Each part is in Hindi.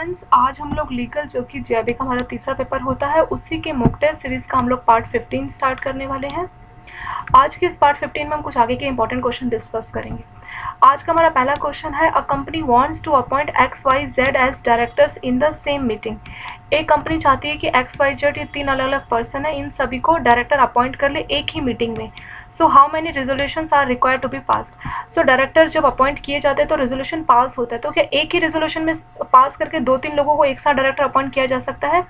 फ्रेंड्स, आज हम लोग लीगल जो कि जेआरडी का हमारा तीसरा पेपर होता है उसी के मॉक टेस्ट सीरीज़ का हम लोग पार्ट 15 स्टार्ट करने वाले हैं। आज के इस पार्ट 15 में हम कुछ आगे के इंपॉर्टेंट क्वेश्चन डिस्कस करेंगे। आज का हमारा पहला क्वेश्चन है, a company wants to appoint X Y Z as directors in the same meeting. एक कंपनी चाहती है कि एक्स वाई जेड ये तीन अलग अलग पर्सन है, इन सभी को डायरेक्टर अपॉइंट कर ले एक ही मीटिंग में। So how many resolutions are required to be passed. So director जब अपॉइंट किए जाते हैं तो रेजोल्यूशन पास होता है, तो क्या एक ही रेजोल्यूशन में पास करके दो तीन लोगों को एक साथ डायरेक्टर अपॉइंट किया जा सकता है?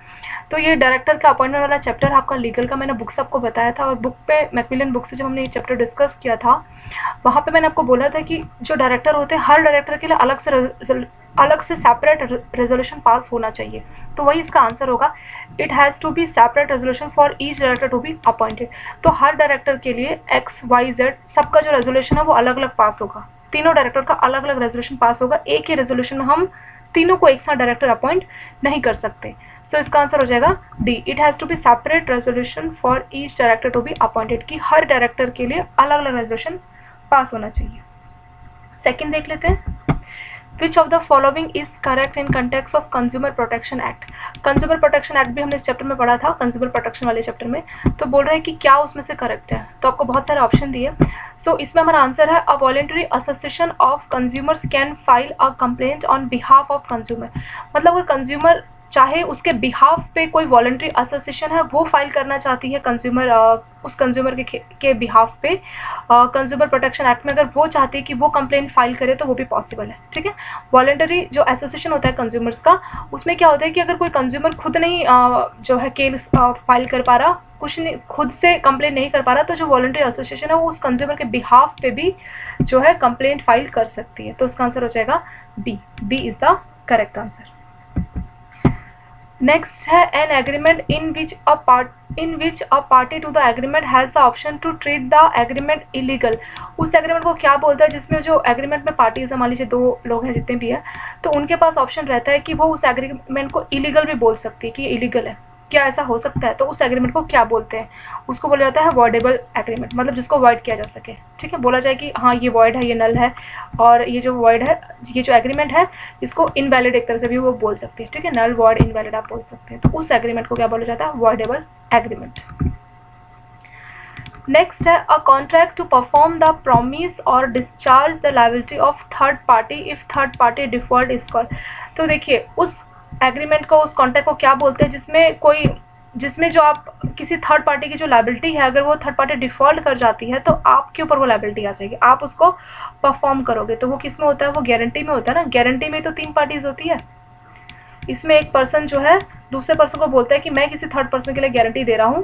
तो ये डायरेक्टर का अपॉइंटमेंट वाला चैप्टर आपका लीगल का मैंने बुक्स आपको बताया था, और बुक पे मैकमिलन बुक से जब हमने ये चैप्टर डिस्कस किया था वहाँ पे मैंने आपको बोला था कि जो डायरेक्टर होते हैं हर डायरेक्टर के लिए अलग से सेपरेट रेजोल्यूशन पास होना चाहिए। तो वही इसका आंसर होगा, it has to be separate resolution for each director to be appointed. तो हर डायरेक्टर के लिए एक्स वाई जेड सबका जो रेजोल्यूशन है वो अलग अलग पास होगा, तीनों डायरेक्टर का अलग अलग रेजोल्यूशन पास होगा। एक ही रेजोल्यूशन में हम तीनों को एक साथ डायरेक्टर अपॉइंट नहीं कर सकते। सो इसका आंसर हो जाएगा D, it has to be separate resolution for each director to be appointed, कि हर डायरेक्टर के लिए अलग अलग रेजोल्यूशन पास होना चाहिए। सेकंड देख लेते हैं, Which of the following is correct in context of Consumer Protection Act? Consumer Protection Act भी हमने इस चैप्टर में पढ़ा था, कंज्यूमर प्रोटेक्शन वाले चैप्टर में। तो बोल रहे हैं कि क्या उसमें से करेक्ट है, तो आपको बहुत सारे ऑप्शन दिए। सो इसमें हमारा आंसर है, a voluntary association of consumers can file a complaint on behalf of consumer. मतलब अगर कंज्यूमर चाहे उसके बिहाफ पे कोई वॉलंटरी एसोसिएशन है वो फाइल करना चाहती है कंज्यूमर, उस कंज्यूमर के बिहाफ पे कंज्यूमर प्रोटेक्शन एक्ट में अगर वो चाहती है कि वो कंप्लेंट फाइल करे तो वो भी पॉसिबल है। ठीक है, वॉलंटरी जो एसोसिएशन होता है कंज्यूमर्स का, उसमें क्या होता है कि अगर कोई कंज्यूमर खुद नहीं जो है केस फाइल कर पा रहा, कुछ नहीं खुद से कंप्लेंट नहीं कर पा रहा, तो जो वॉलंटरी एसोसिएशन है वो उस कंज्यूमर के बिहाफ पे भी जो है कंप्लेंट फाइल कर सकती है। तो उसका आंसर हो जाएगा B, B is the correct answer. Next है, an agreement in which a party to the agreement has the option to treat the agreement illegal. उस एग्रीमेंट को क्या बोलता है जिसमें जो एग्रीमेंट में पार्टीज है, मान लीजिए दो लोग हैं जितने भी है, तो उनके पास ऑप्शन रहता है कि वो उस एग्रीमेंट को इलीगल भी बोल सकती है कि इलीगल है। क्या ऐसा हो सकता है? तो उस एग्रीमेंट को क्या बोलते हैं? उसको बोला जाता है वॉइडेबल एग्रीमेंट, मतलब जिसको वॉइड किया जा सके। ठीक है, बोला जाए कि हाँ ये वॉइड है, ये नल है, और ये जो वॉइड है, ये जो एग्रीमेंट है इसको इनवैलिड एक तरह से भी वो बोल सकते हैं। ठीक है, नल वॉइड इनवैलिड आप बोल सकते हैं। तो उस एग्रीमेंट को क्या बोला जाता है? Voidable agreement. नेक्स्ट है, a contract to perform the promise और discharge the liability of third party if third party default is called. तो देखिए, उस एग्रीमेंट को, उस कॉन्ट्रैक्ट को क्या बोलते हैं जिसमें जो आप किसी थर्ड पार्टी की जो लायबिलिटी है, अगर वो थर्ड पार्टी डिफॉल्ट कर जाती है तो आपके ऊपर वो लायबिलिटी आ जाएगी, आप उसको परफॉर्म करोगे। तो वो किस में होता है? वो गारंटी में होता है ना। गारंटी में तो तीन पार्टीज होती है, इसमें एक पर्सन जो है दूसरे पर्सन को बोलता है कि मैं किसी थर्ड पर्सन के लिए गारंटी दे रहा हूँ।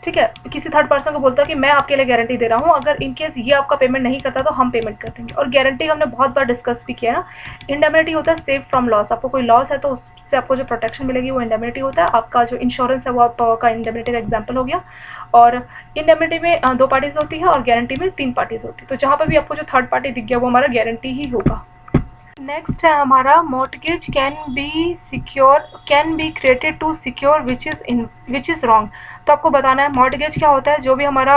ठीक है, किसी थर्ड पर्सन को बोलता है कि मैं आपके लिए गारंटी दे रहा हूँ, अगर इन केस ये आपका पेमेंट नहीं करता तो हम पेमेंट कर देंगे। और गारंटी हमने बहुत बार डिस्कस भी किया है ना। इंडेमनिटी होता है सेव फ्रॉम लॉस, आपको कोई लॉस है तो उससे आपको जो प्रोटेक्शन मिलेगी वो इंडेमनिटी होता है। आपका जो इंश्योरेंस है वो आपका इंडेमनिटी का एग्जाम्पल हो गया। और इंडेमनिटी में दो पार्टीज होती है और गारंटी में तीन पार्टीज होती है। तो जहाँ पर भी आपको जो थर्ड पार्टी दिख गया वो हमारा गारंटी ही होगा। नेक्स्ट है हमारा, mortgage can be created to secure which is wrong. तो आपको बताना है मॉर्टगेज क्या होता है। जो भी हमारा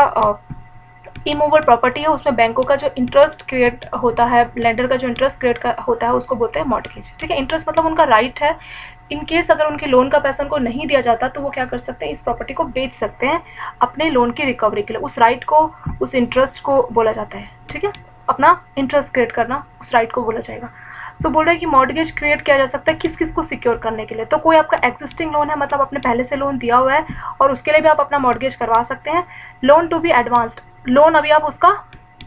इमूवेबल प्रॉपर्टी है उसमें बैंकों का जो इंटरेस्ट क्रिएट होता है, लेंडर का जो इंटरेस्ट क्रिएट होता है उसको बोलते हैं मॉर्टगेज। ठीक है, इंटरेस्ट मतलब उनका राइट है। इन केस अगर उनके लोन का पैसा उनको नहीं दिया जाता तो वो क्या कर सकते हैं? इस प्रॉपर्टी को बेच सकते हैं अपने लोन की रिकवरी के लिए। उस राइट को, उस इंटरेस्ट को बोला जाता है। ठीक है, अपना इंटरेस्ट क्रिएट करना, उस राइट को बोला जाएगा। सो बोल रहे हैं कि मॉर्टगेज क्रिएट किया जा सकता है किस किस को सिक्योर करने के लिए। तो कोई आपका एग्जिस्टिंग लोन है, मतलब आपने पहले से लोन दिया हुआ है और उसके लिए भी आप अपना मॉर्टगेज करवा सकते हैं। Loan to be advanced, loan अभी आप उसका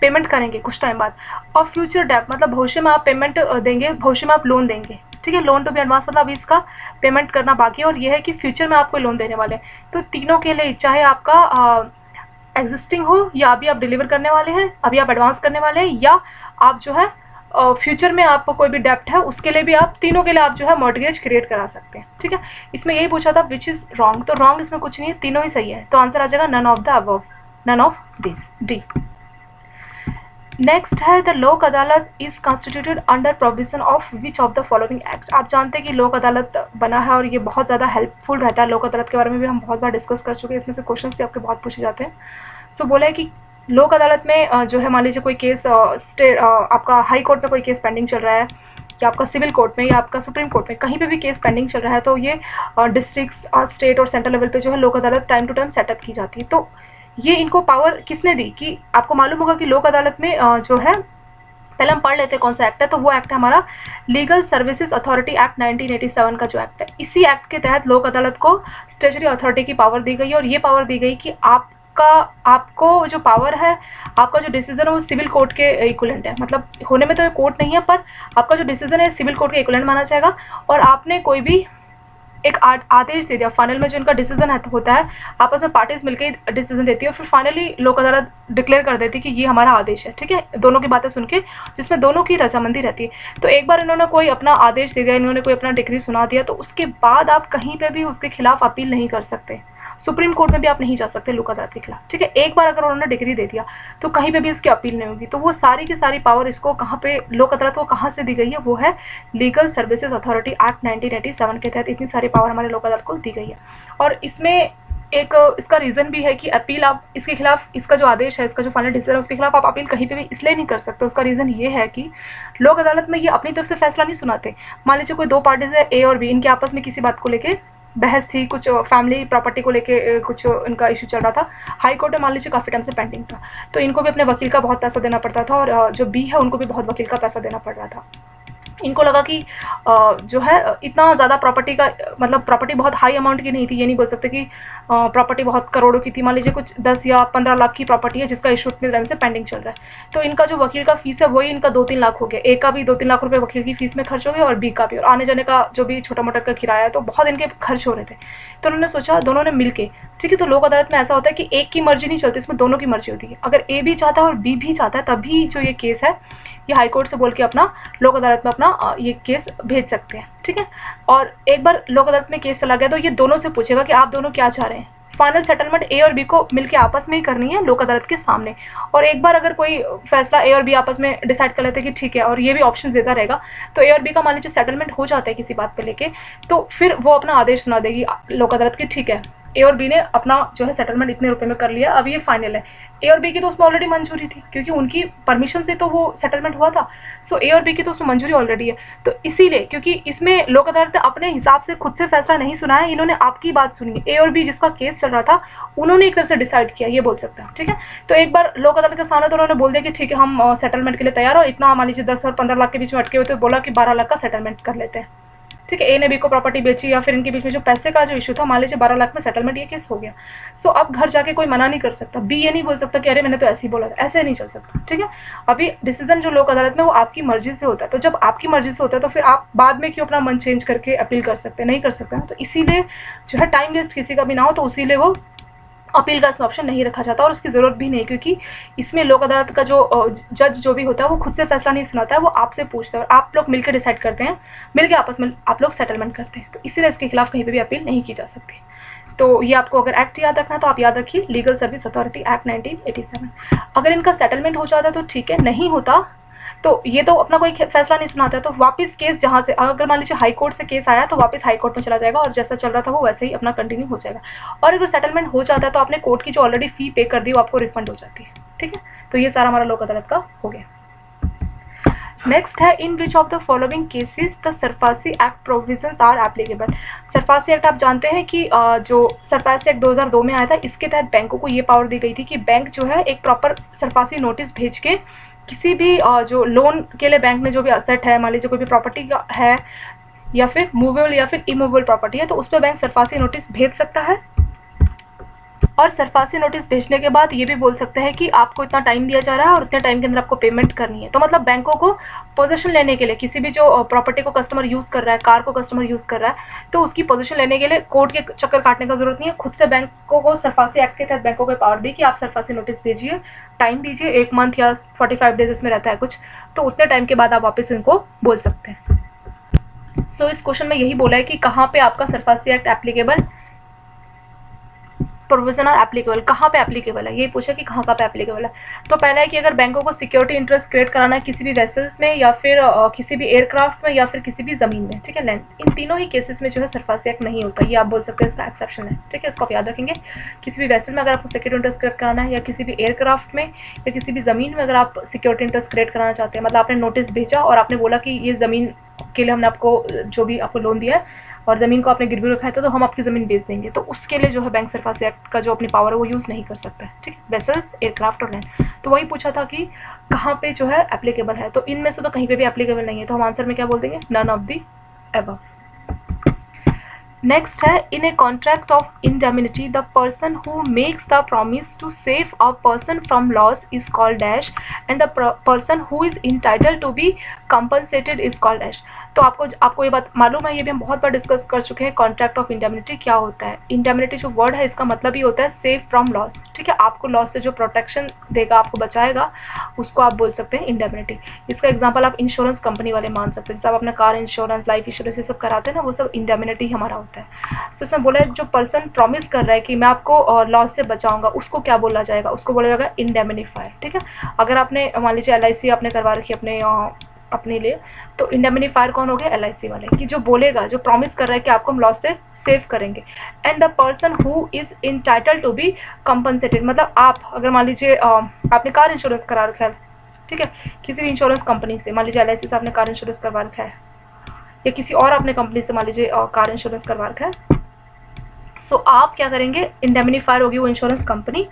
पेमेंट करेंगे कुछ टाइम बाद। और फ्यूचर डेट, मतलब भविष्य में आप पेमेंट देंगे, भविष्य में आप लोन देंगे। ठीक है, लोन टू बी एडवांस मतलब अभी इसका पेमेंट करना बाकी है और यह है कि फ्यूचर में आपको लोन देने वाले हैं। तो तीनों के लिए, चाहे आपका एग्जिस्टिंग हो या अभी आप डिलीवर करने वाले हैं, अभी आप एडवांस करने वाले हैं, या आप जो है फ्यूचर में आपको कोई भी डेप्ट है उसके लिए भी, आप तीनों के लिए आप जो है मॉर्टगेज क्रिएट करा सकते हैं। ठीक है, इसमें यही पूछा था विच इज़ रॉन्ग, तो रॉन्ग इसमें कुछ नहीं है, तीनों ही सही है। तो आंसर आ जाएगा none of the above, none of this, D. Next है, the Lok Adalat is constituted under provision of which of the following act. आप जानते हैं कि लोक अदालत बना है और ये बहुत ज़्यादा हेल्पफुल रहता है। लोक अदालत के बारे में भी हम बहुत बार डिस्कस कर चुके हैं, इसमें से क्वेश्चंस भी आपके बहुत पूछे जाते हैं। सो बोला है कि लोक अदालत में जो है, मान लीजिए कोई केस आपका हाई कोर्ट में कोई केस पेंडिंग चल रहा है या आपका सिविल कोर्ट में या आपका सुप्रीम कोर्ट में कहीं पे भी केस पेंडिंग चल रहा है तो ये डिस्ट्रिक्ट्स और स्टेट और सेंट्रल लेवल पे जो है लोक अदालत टाइम टू टाइम सेटअप की जाती है। तो ये इनको पावर किसने दी कि आपको मालूम होगा कि लोक अदालत में जो है, पहले हम पढ़ लेते हैं कौन सा एक्ट है। तो वो एक्ट है हमारा लीगल सर्विसेज अथॉरिटी एक्ट 1987 का जो एक्ट है। इसी एक्ट के तहत लोक अदालत को स्टेचुटरी अथॉरिटी की पावर दी गई है और ये पावर दी गई कि आपको जो पावर है, आपका जो डिसीजन है वो सिविल कोर्ट के इक्विवेलेंट है। मतलब होने में तो ये कोर्ट नहीं है पर आपका जो डिसीजन है सिविल कोर्ट के इक्विवेलेंट माना जाएगा। और आपने कोई भी एक आदेश दे दिया, फाइनल में जो इनका डिसीजन है होता है, आपस में पार्टीज मिलकर डिसीजन देती है और फिर फाइनली लोक अदालत डिक्लेयर कर देती है कि ये हमारा आदेश है, ठीक है, दोनों की बातें सुन के, जिसमें दोनों की रजामंदी रहती है। तो एक बार इन्होंने कोई अपना आदेश दे दिया, इन्होंने कोई अपना डिक्री सुना दिया, तो उसके बाद आप कहीं पर भी उसके खिलाफ अपील नहीं कर सकते। सुप्रीम कोर्ट में भी आप नहीं जा सकते लोक अदालत के खिलाफ, ठीक है। एक बार अगर उन्होंने डिग्री दे दिया तो कहीं पे भी इसकी अपील नहीं होगी। तो वो सारी की सारी पावर इसको कहाँ पे, लोक अदालत को कहाँ से दी गई है, वो है लीगल सर्विसेज अथॉरिटी एक्ट 1987 के तहत इतनी सारी पावर हमारे लोक अदालत को दी गई है। और इसमें एक इसका रीज़न भी है कि अपील आप इसके खिलाफ, इसका जो आदेश है, इसका जो फाइनल डिसीजन है, उसके खिलाफ आप अपील कहीं पे भी इसलिए नहीं कर सकते। उसका रीज़न ये है कि लोक अदालत में ये अपनी तरफ से फैसला नहीं सुनाते। मान लीजिए कोई दो पार्टीज है ए और बी, इनके आपस में किसी बात को लेके बहस थी, कुछ फैमिली प्रॉपर्टी को लेके कुछ इनका इशू चल रहा था, हाई कोर्ट में मान लीजिए काफ़ी टाइम से पेंडिंग था, तो इनको भी अपने वकील का बहुत पैसा देना पड़ता था और जो बी है उनको भी बहुत वकील का पैसा देना पड़ रहा था। इनको लगा कि जो है इतना ज़्यादा प्रॉपर्टी का, मतलब प्रॉपर्टी बहुत हाई अमाउंट की नहीं थी, ये नहीं बोल सकते कि प्रॉपर्टी बहुत करोड़ों की थी। मान लीजिए कुछ 10 या 15 लाख की प्रॉपर्टी है जिसका इशू इतने टाइम से पेंडिंग चल रहा है, तो इनका जो वकील का फीस है वही इनका 2-3 लाख हो गया। ए का भी 2-3 लाख रुपये वकील की फीस में खर्च हो गया और बी का भी, और आने जाने का जो भी छोटा मोटा का किराया है, तो बहुत इनके खर्च हो रहे थे। तो उन्होंने सोचा दोनों ने मिल के, ठीक है, तो लोक अदालत में ऐसा होता है कि एक की मर्जी नहीं चलती, इसमें दोनों की मर्जी होती है। अगर ए भी चाहता है और बी भी चाहता है तभी जो ये केस है ये हाई कोर्ट से बोल के अपना लोक अदालत में अपना ये केस भेज सकते हैं, ठीक है। और एक बार लोक अदालत में केस चला गया तो ये दोनों से पूछेगा कि आप दोनों क्या चाह रहे हैं। फाइनल सेटलमेंट ए और बी को मिलके आपस में ही करनी है लोक अदालत के सामने। और एक बार अगर कोई फैसला ए और बी आपस में डिसाइड कर लेते हैं कि ठीक है, और ये भी ऑप्शन देता रहेगा, तो ए और बी का मान लीजिए सेटलमेंट हो जाता है किसी बात पे लेके, तो फिर वो अपना आदेश सुना देगी लोक अदालत की, ठीक है ए और बी ने अपना जो है सेटलमेंट इतने रुपए में कर लिया, अब ये फाइनल है। ए और बी की तो उसमें ऑलरेडी मंजूरी थी क्योंकि उनकी परमिशन से तो वो सेटलमेंट हुआ था। सो ए और बी की तो उसमें मंजूरी ऑलरेडी है। तो इसीलिए, क्योंकि इसमें लोक अदालत ने अपने हिसाब से खुद से फैसला नहीं सुनाया, इन्होंने आपकी बात सुनी है। ए और बी जिसका केस चल रहा था उन्होंने एक तरह से डिसाइड किया, ये बोल सकते हैं, ठीक है। तो एक बार लोक अदालत के सामने तो उन्होंने बोल दिया कि ठीक है हम सेटलमेंट के लिए तैयार हो, इतना मान लीजिए 10 और 15 लाख के बीच में अटके हुए, तो बोला कि 12 लाख का सेटलमेंट कर लेते हैं, ठीक है। ए ने बी को प्रॉपर्टी बेची या फिर इनके बीच में जो पैसे का जो इशू था, मान लीजिए 12 लाख में सेटलमेंट, ये केस हो गया। सो अब घर जाके कोई मना नहीं कर सकता, बी ये नहीं बोल सकता कि अरे मैंने तो ऐसे ही बोला था, ऐसे नहीं चल सकता, ठीक है। अभी डिसीजन जो लोक अदालत में वो आपकी मर्जी से होता है, तो जब आपकी मर्जी से होता है तो फिर आप बाद में क्यों अपना मन चेंज करके अपील कर सकते हैं, नहीं कर सकते हैं। तो इसीलिए जो है टाइम वेस्ट किसी का भी ना हो, तो इसीलिए वो अपील का इसमें ऑप्शन नहीं रखा जाता और उसकी ज़रूरत भी नहीं, क्योंकि इसमें लोक अदालत का जो जज जो भी होता है वो खुद से फैसला नहीं सुनाता है, वो आपसे पूछता है और आप लोग मिलकर डिसाइड करते हैं, मिलकर आपस में आप लोग सेटलमेंट करते हैं। तो इसीलिए इसके खिलाफ कहीं पर भी अपील नहीं की जा सकती। तो ये आपको अगर एक्ट याद रखना है तो आप याद रखिए लीगल सर्विस अथॉरिटी एक्ट 1987। अगर इनका सेटलमेंट हो जाता है तो ठीक है, नहीं होता तो ये तो अपना कोई फैसला नहीं सुनाता है, तो वापस केस जहाँ से, अगर मान लीजिए हाई कोर्ट से केस आया तो वापस हाई कोर्ट में चला जाएगा और जैसा चल रहा था वो वैसे ही अपना कंटिन्यू हो जाएगा। और अगर सेटलमेंट हो जाता है तो आपने कोर्ट की जो ऑलरेडी फी पे कर दी वो आपको रिफंड हो जाती है, ठीक है। तो ये सारा हमारा लोक अदालत का हो गया। नेक्स्ट है in which of the following cases the SARFAESI act provisions are applicable. SARFAESI act आप जानते हैं कि जो सरफासी एक्ट 2002 में आया था, इसके तहत बैंकों को ये पावर दी गई थी कि बैंक जो है एक प्रॉपर सरफासी नोटिस भेज के किसी भी जो लोन के लिए बैंक ने जो भी असेट है, मान लीजिए कोई भी प्रॉपर्टी का है या फिर मूवेबल या फिर इमूवेबल प्रॉपर्टी है, तो उस पर बैंक सरफासी नोटिस भेज सकता है। और सरफासी नोटिस भेजने के बाद ये भी बोल सकते हैं कि आपको इतना टाइम दिया जा रहा है और उतने टाइम के अंदर आपको पेमेंट करनी है। तो मतलब बैंकों को पोजीशन लेने के लिए, किसी भी जो प्रॉपर्टी को कस्टमर यूज़ कर रहा है, कार को कस्टमर यूज़ कर रहा है, तो उसकी पोजीशन लेने के लिए कोर्ट के चक्कर काटने का जरूरत नहीं है। खुद से बैंकों को सरफासी एक्ट के तहत बैंकों को पावर दी कि आप सरफासी नोटिस भेजिए, टाइम दीजिए, 1 मंथ या 45 डेज इसमें रहता है कुछ, तो उतने टाइम के बाद आप वापस इनको बोल सकते हैं। सो इस क्वेश्चन में यही बोला है कि कहाँ पे आपका सरफासी एक्ट एप्लीकेबल, प्रोविजन और एप्लीकेबल, कहाँ पे एप्लीकेबल है, ये पूछा कि कहाँ पे एप्लीकेबल है। तो पहला है कि अगर बैंकों को सिक्योरिटी इंटरेस्ट क्रिएट कराना है किसी भी वेसल्स में या फिर किसी भी एयरक्राफ्ट में या फिर किसी भी ज़मीन में, ठीक है, लैंड, इन तीनों ही केसेस में जो है सरफासी एक्ट नहीं होता, ये आप बोल सकते हैं, इसका एक्सेप्शन है, ठीक है, इसको आप याद रखेंगे। किसी भी वेसल में अगर आपको सिक्योरिटी इंटरेस्ट क्रिएट कराना है या किसी भी एयरक्राफ्ट में या किसी भी ज़मीन में अगर आप सिक्योरिटी इंटरेस्ट क्रिएट कराना चाहते हैं, मतलब आपने नोटिस भेजा और आपने बोला कि ये ज़मीन के लिए हमने आपको जो भी आपको लोन दिया है और ज़मीन को आपने गिरवी रखा है तो हम आपकी ज़मीन बेच देंगे, तो उसके लिए जो है बैंक सरफराजी एक्ट का जो अपनी पावर है वो यूज़ नहीं कर सकता है, ठीक है, वेसल्स, एयरक्राफ्ट और लैंड। तो वही पूछा था कि कहाँ पे जो है एप्लीकेबल है, तो इनमें से तो कहीं पे भी एप्लीकेबल नहीं है, तो हम आंसर में क्या बोल देंगे, none of the above. Next है, in a contract of indemnity the person who makes the promise to save a person from loss is called dash and the person who is entitled to be compensated is called dash. तो आपको ये बात मालूम है, ये भी हम बहुत बार डिस्कस कर चुके हैं, कॉन्ट्रैक्ट ऑफ इंडेमिनिटी क्या होता है। इंडेमिनिटी जो वर्ड है इसका मतलब ही होता है सेव फ्रॉम लॉस, ठीक है, आपको लॉस से जो प्रोटेक्शन देगा, आपको बचाएगा, उसको आप बोल सकते हैं इंडेमिनिटी। इसका एग्जांपल आप इंश्योरेंस कंपनी वाले मान सकते हैं, जैसे आप अपना कार इंश्योरेंस, लाइफ इंश्योरेंस ये सब कराते हैं ना, वो सब इंडेमिनिटी हमारा होता है। सो इसमें बोला है जो पर्सन प्रॉमिस कर रहा है कि मैं आपको लॉस से बचाऊंगा, उसको क्या बोला जाएगा, उसको बोला जाएगा इंडेमिनिफायर, ठीक है। अगर आपने मान लीजिए LIC आपने करवा रखी है अपने लिए, तो इंडेमिनिफायर कौन हो गया, LIC वाले, कि जो बोलेगा, जो प्रॉमिस कर रहा है कि आपको हम लॉस से सेव करेंगे। And the person who is entitled to be compensated, मतलब आप अगर मान लीजिए आपने कार इंश्योरेंस करा रखा है, ठीक है, किसी भी इंश्योरेंस कंपनी से, मान लीजिए LIC से आपने कार इंश्योरेंस करवा रखा है, या किसी और अपने कंपनी से मान लीजिए कार इंश्योरेंस करवा रखा है, सो आप क्या करेंगे, इंडेमिनिफायर होगी वो इंश्योरेंस कंपनी,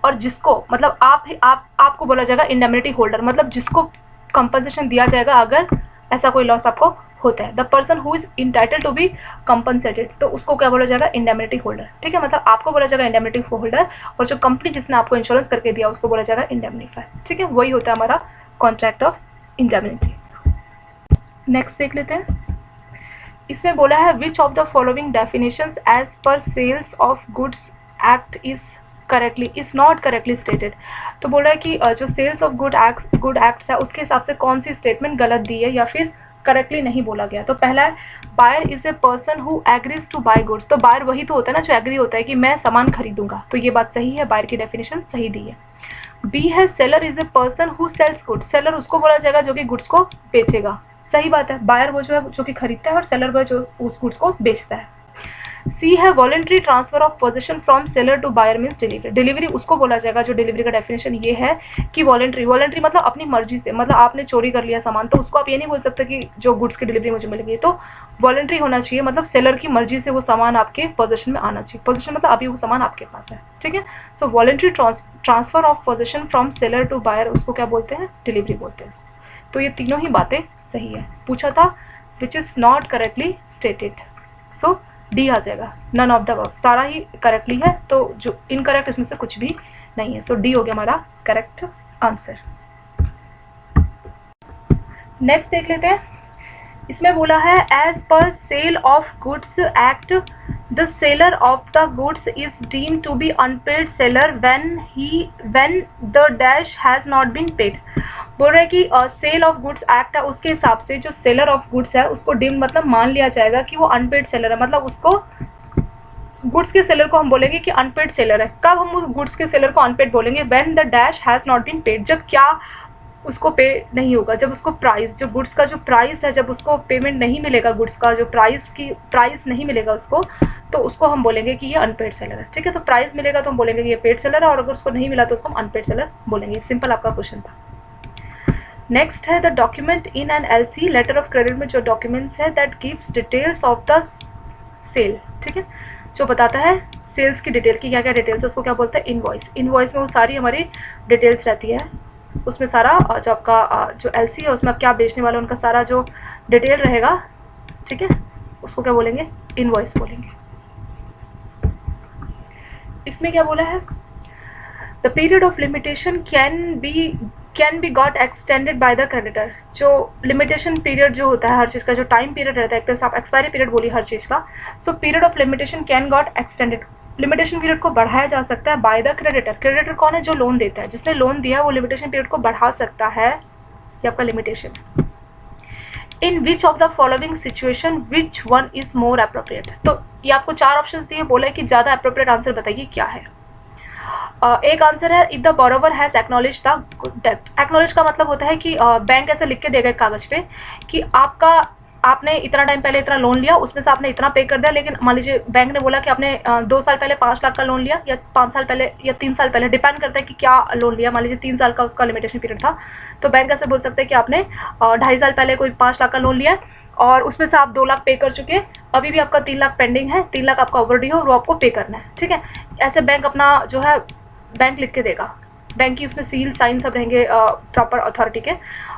और जिसको मतलब आपको बोला जाएगा इंडेमिनिटी होल्डर, मतलब जिसको कंपनसेशन दिया जाएगा अगर ऐसा कोई लॉस आपको होता है। The person who is entitled to be compensated, तो उसको क्या बोला जाएगा, इंडेमिनिटी होल्डर, ठीक है, मतलब आपको बोला जाएगा इंडेमिनिटी होल्डर, और जो कंपनी जिसने आपको इंश्योरेंस करके दिया उसको बोला जाएगा इंडेमिनिफायर, ठीक है, वही होता है हमारा कॉन्ट्रैक्ट ऑफ इंडेमिनिटी। नेक्स्ट देख लेते हैं, इसमें बोला है which of the following definitions as per sales of goods act is not correctly stated. तो बोल रहा है कि जो सेल्स ऑफ गुड एक्ट्स है उसके हिसाब से कौन सी स्टेटमेंट गलत दी है या फिर करेक्टली नहीं बोला गया। तो पहला है, buyer is a person who agrees to buy goods, तो बायर वही तो होता है ना जो एग्री होता है कि मैं सामान खरीदूंगा, तो ये बात सही है, बायर की डेफिनेशन सही दी है। बी है, seller is a person who sells goods, seller उसको बोला जाएगा जो कि गुड्स को बेचेगा, सही बात है, बायर वो जो है जो कि खरीदता है और सेलर वो जो उस गुड्स को बेचता है। सी है, voluntary transfer of position from seller to buyer means delivery, delivery उसको बोला जाएगा, जो डिलीवरी का डेफिनेशन ये है कि वॉलंटरी मतलब अपनी मर्जी से, मतलब आपने चोरी कर लिया सामान, तो उसको आप ये नहीं बोल सकते कि जो गुड्स की डिलीवरी मुझे मिल गई, तो वॉलंटरी होना चाहिए, मतलब सेलर की मर्जी से वो सामान आपके पोजीशन में आना चाहिए, पोजीशन मतलब अभी वो सामान आपके पास है, ठीक है। So voluntary transfer of position from seller to buyer उसको क्या बोलते हैं, डिलीवरी बोलते हैं। तो ये तीनों ही बातें सही है। पूछा था which is not correctly stated, so D आ जाएगा, नन ऑफ द अबव, सारा ही करेक्टली है, तो जो इनकरेक्ट इसमें से कुछ भी नहीं है, सो डी हो गया हमारा करेक्ट आंसर। नेक्स्ट देख लेते हैं, इसमें बोला है as per sale of goods act the seller of the goods is deemed to be unpaid seller when the dash has not been paid. बोल रहे हैं कि सेल ऑफ गुड्स एक्ट है उसके हिसाब से जो सेलर ऑफ गुड्स है उसको डीम्ड मतलब मान लिया जाएगा कि वो अनपेड सेलर है, मतलब उसको गुड्स के सेलर को हम बोलेंगे कि अनपेड सेलर है। कब हम उस गुड्स के सेलर को अनपेड बोलेंगे, when the dash has not been paid, जब क्या उसको पे नहीं होगा, जब उसको प्राइस, जो गुड्स का जो प्राइस है, जब उसको पेमेंट नहीं मिलेगा, गुड्स का जो प्राइस नहीं मिलेगा उसको, तो उसको हम बोलेंगे कि ये अनपेड सेलर है, ठीक है। तो प्राइस मिलेगा तो हम बोलेंगे कि ये पेड सेलर है, और अगर उसको नहीं मिला तो उसको हम अनपेड सेलर बोलेंगे। सिंपल आपका क्वेश्चन था। नेक्स्ट है the document in an LC letter of credit में जो डॉक्यूमेंट्स है that gives details of the sale, ठीक है, जो बताता है सेल्स की डिटेल की क्या क्या डिटेल्स है उसको क्या बोलते हैं, इनवॉइस। इनवॉइस में वो सारी हमारी डिटेल्स रहती है, उसमें सारा जो आपका जो LC है उसमें आप क्या बेचने वाले उनका सारा जो डिटेल रहेगा, ठीक है, उसको क्या बोलेंगे, इनवॉइस बोलेंगे। इसमें क्या बोला है, the period of limitation can be got extended by the creditor. जो लिमिटेशन पीरियड जो होता है हर चीज़ का, जो टाइम पीरियड रहता है, एक तरह से आप एक्सपायरी पीरियड बोली हर चीज़ का, so period of limitation can got extended, limitation period को बढ़ाया जा सकता है बाय द क्रेडिटर। क्रेडिटर कौन है, जो लोन देता है, जिसने लोन दिया है वो लिमिटेशन पीरियड को बढ़ा सकता है, ये आपका limitation. In which of the following situation which one is more appropriate. तो ये आपको 4 ऑप्शंस दिए, बोला है कि ज़्यादा अप्रोप्रिएट आंसर बताइए क्या है। एक आंसर है if the borrower has acknowledge the debt. Acknowledge का मतलब होता है कि बैंक ऐसे लिख के देगा एक कागज पे कि आपका आपने इतना टाइम पहले इतना लोन लिया, उसमें से आपने इतना पे कर दिया, लेकिन मान लीजिए बैंक ने बोला कि आपने 2 साल पहले 5 लाख का लोन लिया, या 5 साल पहले या 3 साल पहले, डिपेंड करता है कि क्या लोन लिया। मान लीजिए 3 साल का उसका लिमिटेशन पीरियड था, तो बैंक ऐसे बोल सकते हैं कि आपने 2.5 साल पहले कोई 5 लाख का लोन लिया और उसमें से आप 2 लाख पे कर चुके, अभी भी आपका 3 लाख पेंडिंग है, 3 लाख आपका ओवरड्यू है और वो आपको पे करना है, ठीक है। ऐसे बैंक अपना जो है बैंक लिख के देगा, बैंक की उसमें सील साइन सब रहेंगे प्रॉपर अथॉरिटी के।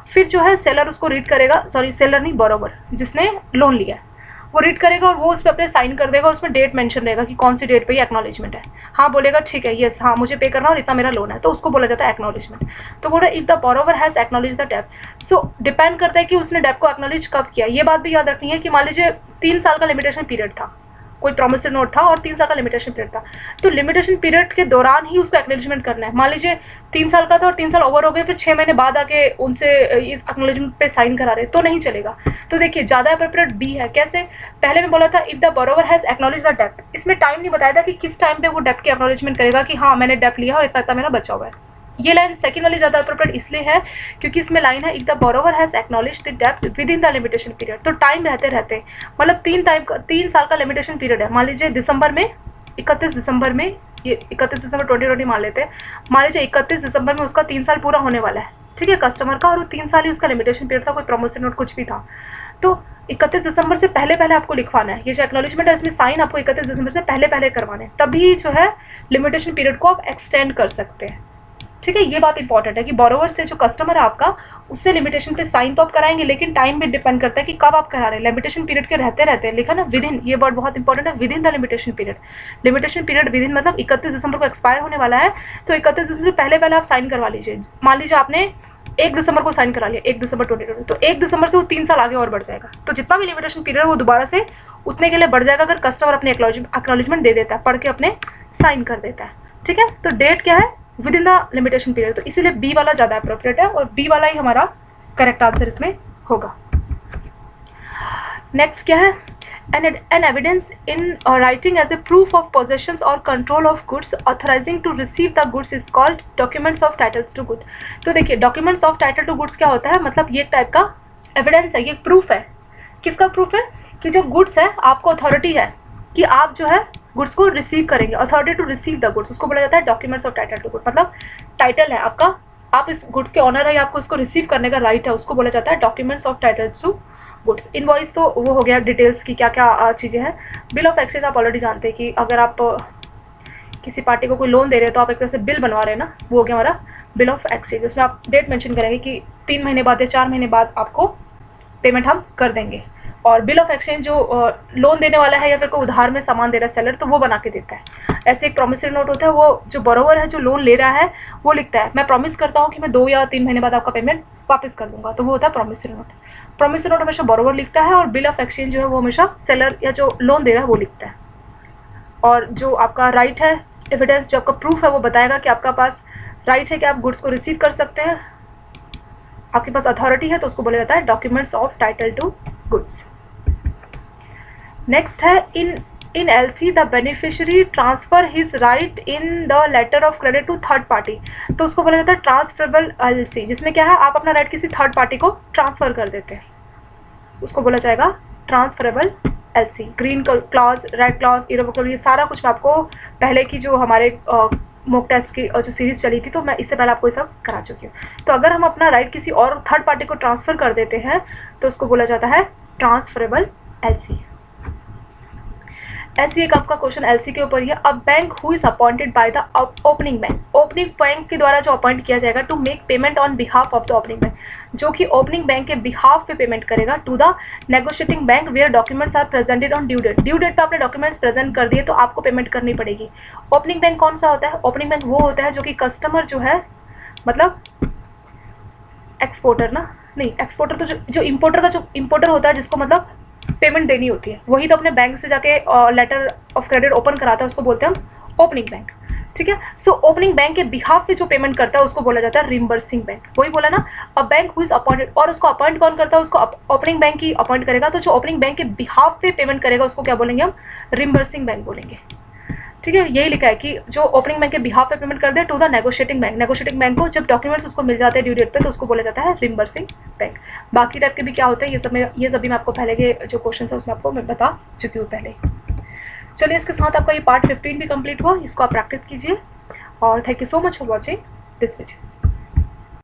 फिर जो है सेलर उसको रीड करेगा, सॉरी सेलर नहीं, बरोबर जिसने लोन लिया है वो रीड करेगा और वो उस पर अपने साइन कर देगा। उसमें डेट मेंशन रहेगा कि कौन सी डेट पे ये एक्नॉलेजमेंट है। हाँ बोलेगा ठीक है, यस हाँ मुझे पे करना और इतना मेरा लोन है, तो उसको बोला जाता है एक्नॉलेजमेंट। तो बोल रहा है if the borrower has acknowledge the डेब्ट। सो डिपेंड करता है कि उसने डेब्ट को एक्नॉलेज कब किया। ये बात भी याद रखनी है कि मान लीजिए 3 साल का लिमिटेशन पीरियड था, कोई प्रॉमिसरी नोट था और 3 साल का लिमिटेशन पीरियड था, तो लिमिटेशन पीरियड के दौरान ही उसको एक्नॉलेजमेंट करना है। मान लीजिए 3 साल का था और 3 साल ओवर हो गए, फिर 6 महीने बाद आके उनसे इस एक्नॉलेजमेंट पे साइन करा रहे, तो नहीं चलेगा। तो देखिए ज़्यादा अप्रोप्रिएट बी है। कैसे? पहले में बोला था if the borrower has acknowledge the डेब्ट, इसमें टाइम नहीं बताया था कि किस टाइम पे वो डेब्ट की एक्नॉलेजमेंट करेगा कि हाँ मैंने डेब्ट लिया और इतना इतना मेरा बचा हुआ है। ये लाइन सेकंड वाली ज़्यादा अप्रोप्रिएट इसलिए है क्योंकि इसमें लाइन है if the borrower has acknowledge the डेब्ट with in the limitation period. तो टाइम रहते रहते मतलब 3 साल का लिमिटेशन पीरियड है। मान लीजिए दिसंबर में 31 दिसंबर में, ये 31 दिसंबर 2020 मान लेते हैं, मान लीजिए 31 दिसंबर में उसका 3 साल पूरा होने वाला है, ठीक है, कस्टमर का, और वो 3 साल ही उसका लिमिटेशन पीरियड था, कोई प्रमोशन नोट कुछ भी था। तो 31 दिसंबर से पहले पहले आपको लिखवाना है, ये जो एक्नॉलेजमेंट है इसमें साइन आपको 31 दिसंबर से पहले पहले करवाने हैं, तभी जो है लिमिटेशन पीरियड को आप एक्सटेंड कर सकते हैं, ठीक है। ये बात इंपॉर्टेंट है कि बोरोवर से जो कस्टमर है आपका, उससे लिमिटेशन पे साइन तो आप कराएंगे, लेकिन टाइम भी डिपेंड करता है कि कब आप करा रहे हैं। लिमिटेशन पीरियड के रहते रहते लिखा ना विद इन, ये वर्ड बहुत इंपॉर्टेंट है, with in the limitation period. Limitation period with in मतलब 31 दिसंबर को एक्सपायर होने वाला है, तो 31 दिसंबर से पहले पहले आप साइन करवा लीजिए। मान लीजिए आपने 1 दिसंबर को साइन करा लिया, 1 दिसंबर 2020, तो 1 दिसंबर से वो 3 साल आगे और बढ़ जाएगा, तो जितना भी लिमिटेशन पीरियड है वो दोबारा से उतने के लिए बढ़ जाएगा अगर कस्टमर अपने एक्नॉलेजमेंट दे देता है, पढ़ के अपने साइन कर देता है, ठीक है। तो डेट क्या है? With in the limitation period, तो इसीलिए बी वाला ज़्यादा अप्रोप्रिएट है और बी वाला ही हमारा करेक्ट आंसर इसमें होगा। नेक्स्ट क्या है? An evidence in writing as a proof of possessions or control of goods authorizing to receive the goods is called documents of titles to good। तो देखिए documents of title to goods क्या होता है, मतलब ये एक टाइप का एविडेंस है, ये प्रूफ है। किसका प्रूफ है? कि जो गुड्स है आपको अथॉरिटी है कि आप जो है गुड्स को रिसीव करेंगे, authority to receive the goods, उसको बोला जाता है documents of title to good. मतलब टाइटल है आपका, आप इस गुड्स के ऑनर है या आपको इसको रिसीव करने का राइट है, उसको बोला जाता है documents of title to goods. Invoice तो वो हो गया डिटेल्स की क्या क्या चीज़ें हैं। बिल ऑफ एक्सचेंज आप ऑलरेडी जानते हैं कि अगर आप किसी पार्टी को कोई लोन दे रहे हैं तो आप एक तरह से बिल बनवा रहे हैं ना, वो हो गया हमारा बिल ऑफ एक्सचेंज। उसमें आप डेट मेंशन करेंगे कि 3 महीने बाद या 4 महीने बाद आपको पेमेंट हम कर देंगे। और बिल ऑफ एक्सचेंज जो लोन देने वाला है या फिर कोई उधार में सामान दे रहा है सेलर, तो वो बना के देता है। ऐसे एक प्रॉमिसरी नोट होता है, वो जो बोरोवर है जो लोन ले रहा है वो लिखता है मैं प्रॉमिस करता हूँ कि मैं 2 या 3 महीने बाद आपका पेमेंट वापस कर दूंगा, तो वो होता है प्रॉमिसरी नोट। प्रॉमिसरी नोट हमेशा बोरोवर लिखता है और बिल ऑफ एक्सचेंज जो है वो हमेशा सेलर या जो लोन दे रहा है वो लिखता है। और जो आपका राइट है, एविडेंस जो आपका प्रूफ है, वो बताएगा कि आपका पास राइट है कि आप गुड्स को रिसीव कर सकते हैं, आपके पास अथॉरिटी है, तो उसको बोला जाता है documents of title to goods. Next है in LC the beneficiary transfer his right in the letter of credit to third party, तो उसको बोला जाता है ट्रांसफरेबल एलसी, जिसमें क्या है आप अपना राइट किसी थर्ड पार्टी को ट्रांसफर कर देते हैं, उसको बोला जाएगा transferable LC. Green clause, red clause, irrevocable, ये सारा कुछ मैं आपको पहले की जो हमारे मॉक टेस्ट की जो सीरीज़ चली थी तो मैं इससे पहले आपको ये सब करा चुकी हूँ। तो अगर हम अपना राइट किसी और थर्ड पार्टी को ट्रांसफ़र कर देते हैं तो उसको बोला जाता है ट्रांसफरेबल एलसी। ऐसी एक आपका क्वेश्चन एलसी के ऊपर ही है। A bank who is appointed by the opening bank, opening bank के द्वारा जो अपॉइंट किया जाएगा to make payment on behalf of the opening bank, जो कि ओपनिंग बैंक के बिहाफ पे पेमेंट करेगा to the negotiating bank where documents are presented on due date. Due date पे आपने डॉक्यूमेंट्स प्रेजेंट कर दिए तो आपको पेमेंट करनी पड़ेगी। ओपनिंग बैंक कौन सा होता है? ओपनिंग बैंक वो होता है जो कि कस्टमर जो है, मतलब एक्सपोर्टर ना, नहीं एक्सपोर्टर तो जो इम्पोर्टर का जो इम्पोर्टर होता है जिसको मतलब पेमेंट देनी होती है, वही तो अपने बैंक से जाके लेटर ऑफ क्रेडिट ओपन कराता है, उसको बोलते हैं हम ओपनिंग बैंक, ठीक है। सो ओपनिंग बैंक के बिहाफ पे जो पेमेंट करता है उसको बोला जाता है रिम्बर्सिंग बैंक। वही बोला ना, अ बैंक हु इज अपॉइंटेड, और उसको अपॉइंट कौन करता है? उसको ओपनिंग बैंक ही अपॉइंट करेगा, तो जो ओपनिंग बैंक के बिहाफ पे पेमेंट करेगा उसको क्या बोलेंगे हम? रिम्बर्सिंग बैंक बोलेंगे। ठीक है, यही लिखा है कि जो ओपनिंग बैंक के बिहाफ पे पेमेंट कर दे to the negotiating bank. Negotiating bank को जब डॉक्यूमेंट्स उसको मिल जाते हैं ड्यू डेट पे तो उसको बोला जाता है रिम्बर्सिंग बैंक। बाकी टाइप के भी क्या होते हैं ये सभी मैं आपको पहले के जो क्वेश्चन है उसमें आपको मैं बता चुकी हूँ पहले। चलिए, इसके साथ आपका ये पार्ट 15 भी कंप्लीट हुआ, इसको आप प्रैक्टिस कीजिए और thank you so much for watching this video.